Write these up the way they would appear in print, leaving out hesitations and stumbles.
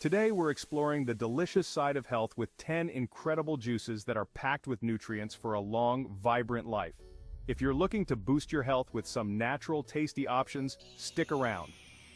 Today we're exploring the delicious side of health with 10 incredible juices that are packed with nutrients for a long, vibrant life. If you're looking to boost your health with some natural, tasty options, stick around.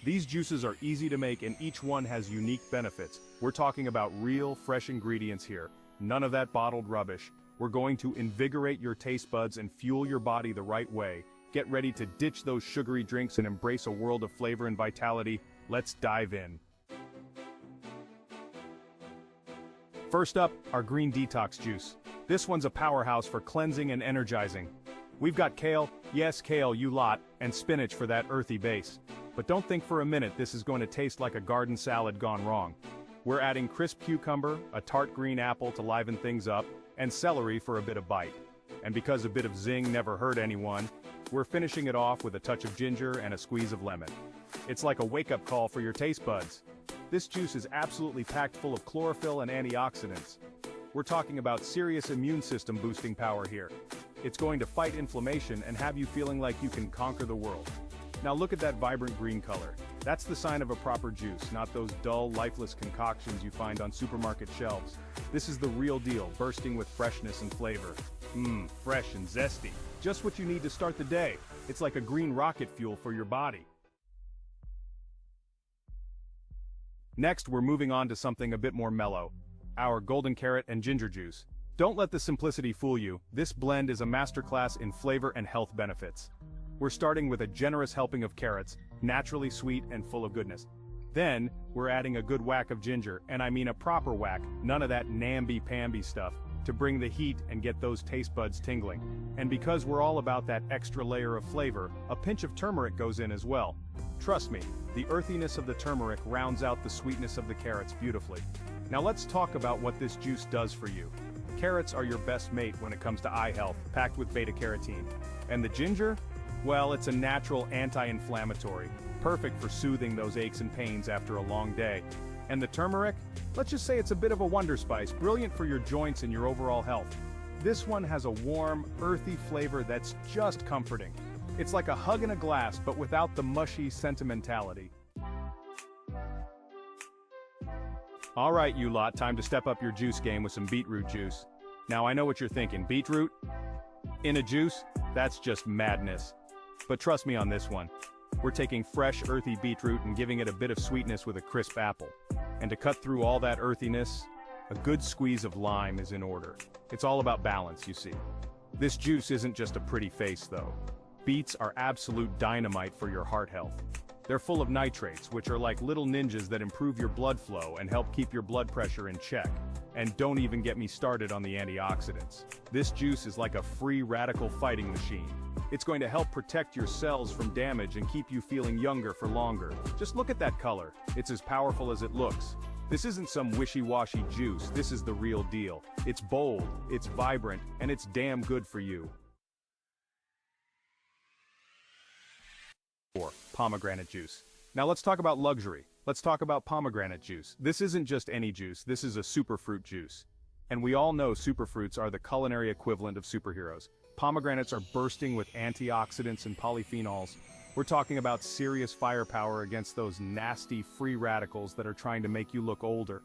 These juices are easy to make and each one has unique benefits. We're talking about real, fresh ingredients here. None of that bottled rubbish. We're going to invigorate your taste buds and fuel your body the right way. Get ready to ditch those sugary drinks and embrace a world of flavor and vitality. Let's dive in. First up, our green detox juice. This one's a powerhouse for cleansing and energizing. We've got kale, yes kale you lot, and spinach for that earthy base. But don't think for a minute this is going to taste like a garden salad gone wrong. We're adding crisp cucumber, a tart green apple to liven things up, and celery for a bit of bite. And because a bit of zing never hurt anyone, we're finishing it off with a touch of ginger and a squeeze of lemon. It's like a wake-up call for your taste buds. This juice is absolutely packed full of chlorophyll and antioxidants. We're talking about serious immune system boosting power here. It's going to fight inflammation and have you feeling like you can conquer the world. Now look at that vibrant green color. That's the sign of a proper juice, not those dull, lifeless concoctions you find on supermarket shelves. This is the real deal, bursting with freshness and flavor. Fresh and zesty. Just what you need to start the day. It's like a green rocket fuel for your body. Next, we're moving on to something a bit more mellow. Our golden carrot and ginger juice. Don't let the simplicity fool you. This blend is a masterclass in flavor and health benefits. We're starting with a generous helping of carrots, naturally sweet and full of goodness. Then, we're adding a good whack of ginger, and I mean a proper whack, none of that namby-pamby stuff, to bring the heat and get those taste buds tingling. And because we're all about that extra layer of flavor, a pinch of turmeric goes in as well. Trust me, the earthiness of the turmeric rounds out the sweetness of the carrots beautifully. Now let's talk about what this juice does for you. Carrots are your best mate when it comes to eye health, packed with beta-carotene. And the ginger? Well, it's a natural anti-inflammatory, perfect for soothing those aches and pains after a long day. And the turmeric? Let's just say it's a bit of a wonder spice, brilliant for your joints and your overall health. This one has a warm, earthy flavor that's just comforting. It's like a hug in a glass, but without the mushy sentimentality. Alright you lot, time to step up your juice game with some beetroot juice. Now I know what you're thinking, beetroot? In a juice? That's just madness. But trust me on this one. We're taking fresh, earthy beetroot and giving it a bit of sweetness with a crisp apple. And to cut through all that earthiness, a good squeeze of lime is in order. It's all about balance, you see. This juice isn't just a pretty face though. Beets are absolute dynamite for your heart health. They're full of nitrates, which are like little ninjas that improve your blood flow and help keep your blood pressure in check. And don't even get me started on the antioxidants. This juice is like a free radical fighting machine. It's going to help protect your cells from damage and keep you feeling younger for longer. Just look at that color. It's as powerful as it looks. This isn't some wishy-washy juice, this is the real deal. It's bold, it's vibrant, and it's damn good for you. 4. Pomegranate juice. Now let's talk about luxury. Let's talk about pomegranate juice. This isn't just any juice, this is a superfruit juice. And we all know superfruits are the culinary equivalent of superheroes. Pomegranates are bursting with antioxidants and polyphenols. We're talking about serious firepower against those nasty free radicals that are trying to make you look older.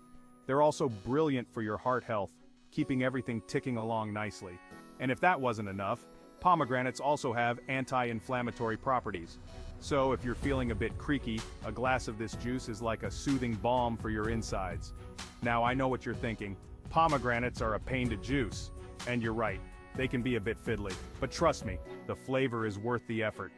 They're also brilliant for your heart health, keeping everything ticking along nicely. And if that wasn't enough, pomegranates also have anti-inflammatory properties. So if you're feeling a bit creaky, a glass of this juice is like a soothing balm for your insides. Now I know what you're thinking, pomegranates are a pain to juice. And you're right, they can be a bit fiddly. But trust me, the flavor is worth the effort.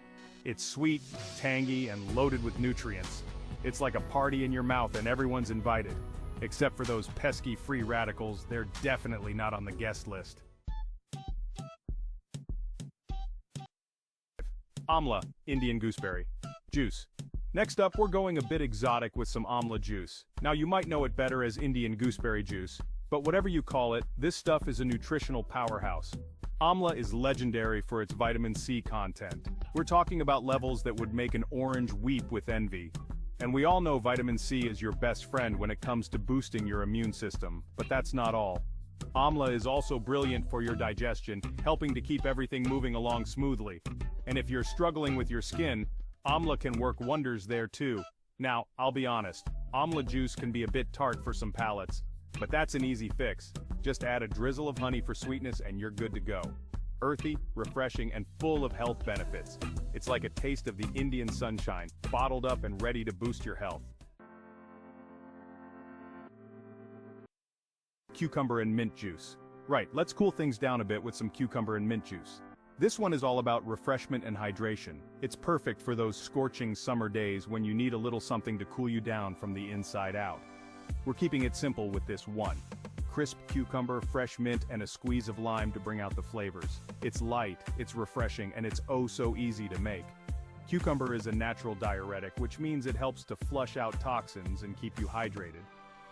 It's sweet, tangy, and loaded with nutrients. It's like a party in your mouth and everyone's invited. Except for those pesky free radicals, they're definitely not on the guest list. Amla, Indian gooseberry juice. Next up, we're going a bit exotic with some amla juice. Now you might know it better as Indian gooseberry juice, but whatever you call it, this stuff is a nutritional powerhouse. Amla is legendary for its vitamin C content. We're talking about levels that would make an orange weep with envy. And we all know vitamin C is your best friend when it comes to boosting your immune system, but that's not all. Amla is also brilliant for your digestion, helping to keep everything moving along smoothly. And if you're struggling with your skin, amla can work wonders there too. Now, I'll be honest, amla juice can be a bit tart for some palates, but that's an easy fix. Just add a drizzle of honey for sweetness and you're good to go. Earthy, refreshing, and full of health benefits. It's like a taste of the Indian sunshine, bottled up and ready to boost your health. Cucumber and mint juice. Right, let's cool things down a bit with some cucumber and mint juice. This one is all about refreshment and hydration. It's perfect for those scorching summer days when you need a little something to cool you down from the inside out. We're keeping it simple with this one. Crisp cucumber, fresh mint, and a squeeze of lime to bring out the flavors. It's light, it's refreshing, and it's oh so easy to make. Cucumber is a natural diuretic, which means it helps to flush out toxins and keep you hydrated.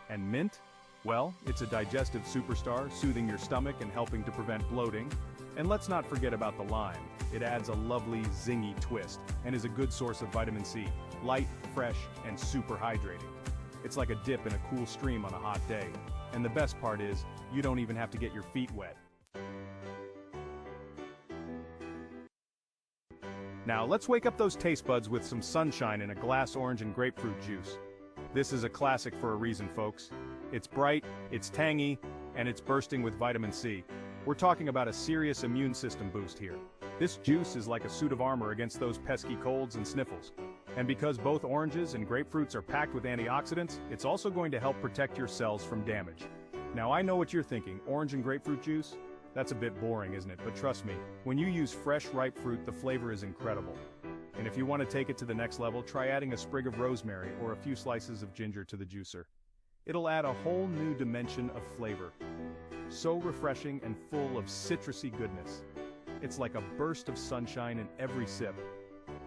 And mint? Well, it's a digestive superstar, soothing your stomach and helping to prevent bloating. And let's not forget about the lime. It adds a lovely, zingy twist, and is a good source of vitamin C. Light, fresh, and super hydrating. It's like a dip in a cool stream on a hot day. And the best part is, you don't even have to get your feet wet. Now let's wake up those taste buds with some sunshine in a glass orange and grapefruit juice. This is a classic for a reason, folks. It's bright, it's tangy, and it's bursting with vitamin C. We're talking about a serious immune system boost here. This juice is like a suit of armor against those pesky colds and sniffles. And because both oranges and grapefruits are packed with antioxidants, it's also going to help protect your cells from damage. Now I know what you're thinking, orange and grapefruit juice? That's a bit boring, isn't it? But trust me, when you use fresh, ripe fruit, the flavor is incredible. And if you want to take it to the next level, try adding a sprig of rosemary or a few slices of ginger to the juicer. It'll add a whole new dimension of flavor. So refreshing and full of citrusy goodness. It's like a burst of sunshine in every sip.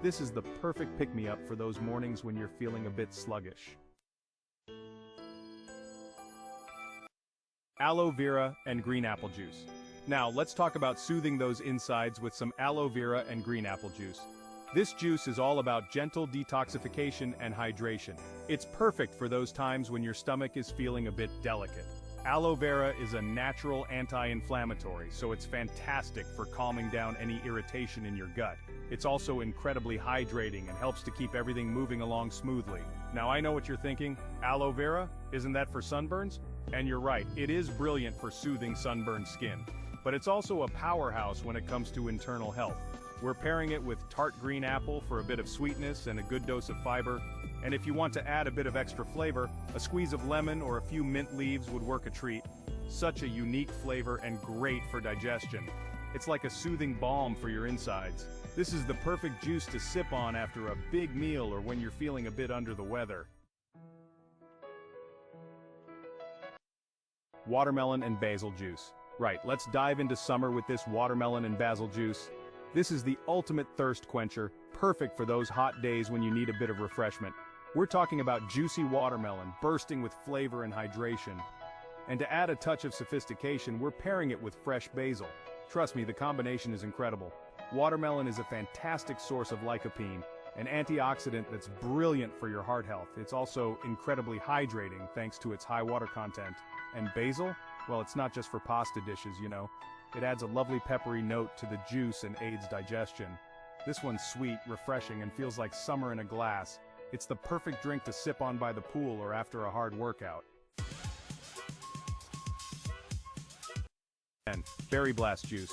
This is the perfect pick-me-up for those mornings when you're feeling a bit sluggish. Aloe vera and green apple juice. Now, let's talk about soothing those insides with some aloe vera and green apple juice. This juice is all about gentle detoxification and hydration. It's perfect for those times when your stomach is feeling a bit delicate. Aloe vera is a natural anti-inflammatory, so it's fantastic for calming down any irritation in your gut. It's also incredibly hydrating and helps to keep everything moving along smoothly. Now I know what you're thinking, aloe vera? Isn't that for sunburns? And you're right, it is brilliant for soothing sunburned skin. But it's also a powerhouse when it comes to internal health. We're pairing it with tart green apple for a bit of sweetness and a good dose of fiber. And if you want to add a bit of extra flavor, a squeeze of lemon or a few mint leaves would work a treat. Such a unique flavor and great for digestion. It's like a soothing balm for your insides. This is the perfect juice to sip on after a big meal or when you're feeling a bit under the weather. Watermelon and basil juice. Right, let's dive into summer with this watermelon and basil juice. This is the ultimate thirst quencher, perfect for those hot days when you need a bit of refreshment. We're talking about juicy watermelon, bursting with flavor and hydration. And to add a touch of sophistication, we're pairing it with fresh basil. Trust me, the combination is incredible. Watermelon is a fantastic source of lycopene, an antioxidant that's brilliant for your heart health. It's also incredibly hydrating thanks to its high water content. And basil? Well, it's not just for pasta dishes, you know. It adds a lovely peppery note to the juice and aids digestion. This one's sweet, refreshing, and feels like summer in a glass. It's the perfect drink to sip on by the pool or after a hard workout. And berry blast juice.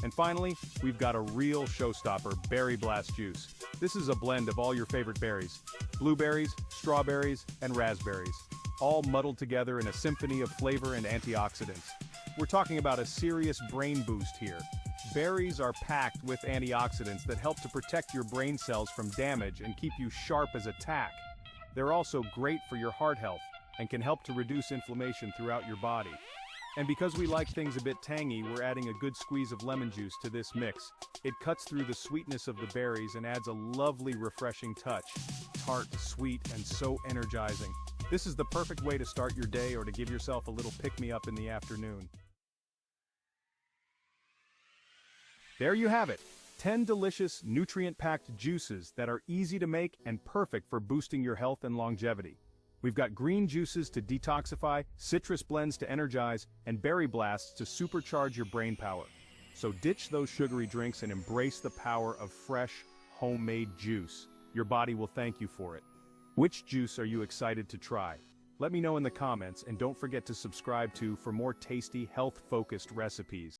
And finally, we've got a real showstopper, berry blast juice. This is a blend of all your favorite berries. Blueberries, strawberries, and raspberries. All muddled together in a symphony of flavor and antioxidants. We're talking about a serious brain boost here. Berries are packed with antioxidants that help to protect your brain cells from damage and keep you sharp as a tack. They're also great for your heart health and can help to reduce inflammation throughout your body. And because we like things a bit tangy, we're adding a good squeeze of lemon juice to this mix. It cuts through the sweetness of the berries and adds a lovely refreshing touch. Tart, sweet, and so energizing. This is the perfect way to start your day or to give yourself a little pick-me-up in the afternoon. There you have it, 10 delicious, nutrient-packed juices that are easy to make and perfect for boosting your health and longevity. We've got green juices to detoxify, citrus blends to energize, and berry blasts to supercharge your brain power. So ditch those sugary drinks and embrace the power of fresh, homemade juice. Your body will thank you for it. Which juice are you excited to try? Let me know in the comments and don't forget to subscribe for more tasty, health-focused recipes.